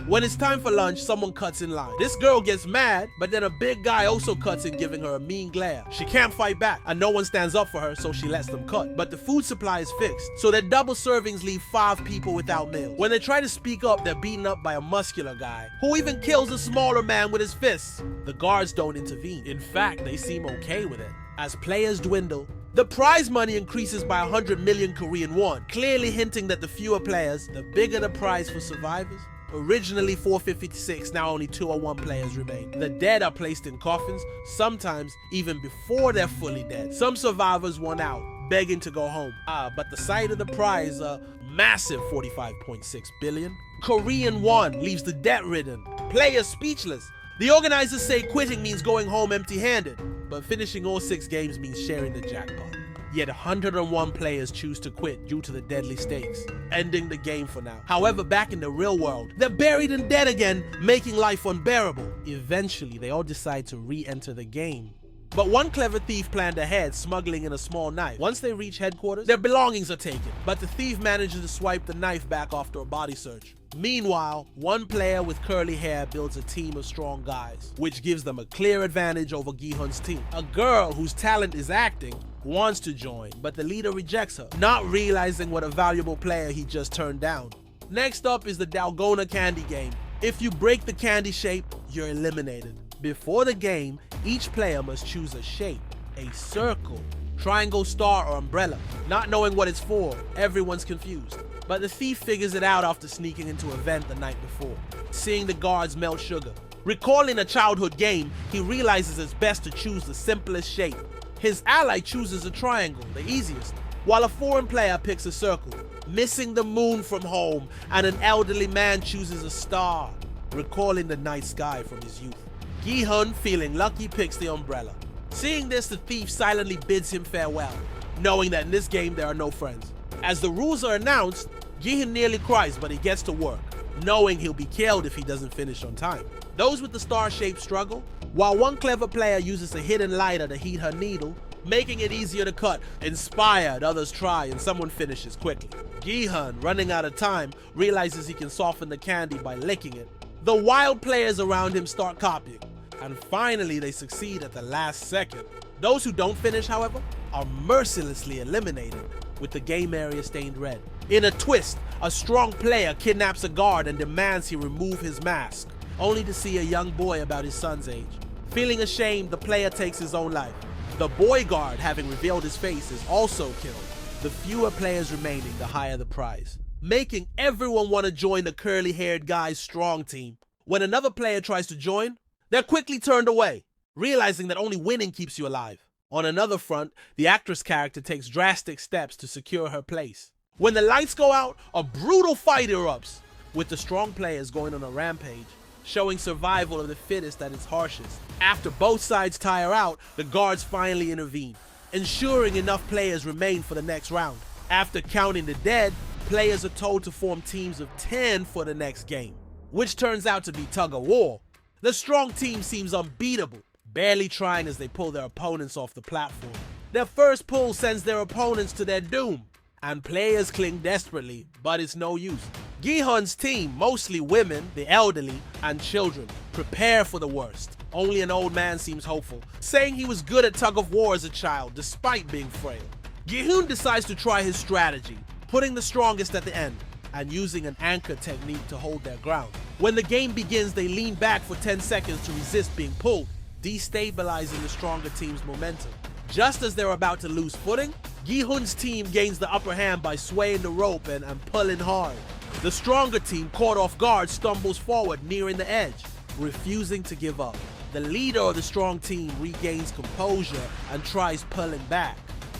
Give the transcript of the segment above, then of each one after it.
When it's time for lunch, someone cuts in line. This girl gets mad, but then a big guy also cuts in, giving her a mean glare. She can't fight back, and no one stands up for her, so she lets them cut. But the food supply is fixed, so their double servings leave 5 people without meals. When they try to speak up, they're beaten up by a muscular guy, who even kills a smaller man with his fists. The guards don't intervene. In fact, they seem okay with it. As players dwindle, the prize money increases by 100 million Korean won, clearly hinting that the fewer players, the bigger the prize for survivors. Originally 456, now only 201 players remain. The dead are placed in coffins, sometimes even before they're fully dead. Some survivors won out, begging to go home. But the sight of the prize, a massive 45.6 billion Korean won, leaves the debt-ridden players speechless. The organizers say quitting means going home empty-handed, but finishing all 6 games means sharing the jackpot. Yet 101 players choose to quit due to the deadly stakes, ending the game for now. However, back in the real world, they're buried in debt again, making life unbearable. Eventually, they all decide to re-enter the game. But one clever thief planned ahead, smuggling in a small knife. Once they reach headquarters, their belongings are taken, but the thief manages to swipe the knife back after a body search. Meanwhile, one player with curly hair builds a team of strong guys, which gives them a clear advantage over Gi-hun's team. A girl whose talent is acting wants to join, but the leader rejects her, not realizing what a valuable player he just turned down. Next up is the Dalgona candy game. If you break the candy shape, you're eliminated. Before the game, each player must choose a shape: a circle, triangle, star, or umbrella. Not knowing what it's for, everyone's confused. But the thief figures it out after sneaking into a vent the night before, seeing the guards melt sugar. Recalling a childhood game, he realizes it's best to choose the simplest shape. His ally chooses a triangle, the easiest, while a foreign player picks a circle, missing the moon from home, and an elderly man chooses a star, recalling the night sky from his youth. Gi-hun, feeling lucky, picks the umbrella. Seeing this, the thief silently bids him farewell, knowing that in this game there are no friends. As the rules are announced, Gi-hun nearly cries, but he gets to work, knowing he'll be killed if he doesn't finish on time. Those with the star shape struggle, while one clever player uses a hidden lighter to heat her needle, making it easier to cut. Inspired, others try and someone finishes quickly. Gi-hun, running out of time, realizes he can soften the candy by licking it. The wild players around him start copying, and finally they succeed at the last second. Those who don't finish, however, are mercilessly eliminated, with the game area stained red. In a twist, a strong player kidnaps a guard and demands he remove his mask, only to see a young boy about his son's age. Feeling ashamed, the player takes his own life. The boy guard, having revealed his face, is also killed. The fewer players remaining, the higher the prize, making everyone want to join the curly-haired guy's strong team. When another player tries to join, they're quickly turned away, realizing that only winning keeps you alive. On another front, the actress character takes drastic steps to secure her place. When the lights go out, a brutal fight erupts, with the strong players going on a rampage, showing survival of the fittest at its harshest. After both sides tire out, the guards finally intervene, ensuring enough players remain for the next round. After counting the dead, players are told to form teams of 10 for the next game, which turns out to be tug-of-war. The strong team seems unbeatable, barely trying as they pull their opponents off the platform. Their first pull sends their opponents to their doom, and players cling desperately, but it's no use. Gi-hun's team, mostly women, the elderly, and children, prepare for the worst. Only an old man seems hopeful, saying he was good at tug-of-war as a child, despite being frail. Gi-hun decides to try his strategy, putting the strongest at the end, and using an anchor technique to hold their ground. When the game begins, they lean back for 10 seconds to resist being pulled, destabilizing the stronger team's momentum. Just as they're about to lose footing, Gi-hun's team gains the upper hand by swaying the rope and pulling hard. The stronger team, caught off guard, stumbles forward, nearing the edge, refusing to give up. The leader of the strong team regains composure and tries pulling back.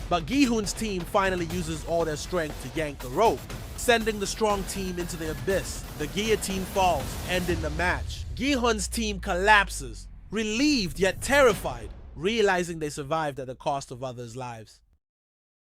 But Gi-hun's team finally uses all their strength to yank the rope, sending the strong team into the abyss. The guillotine falls, ending the match. Gi-hun's team collapses, relieved yet terrified, realizing they survived at the cost of others' lives.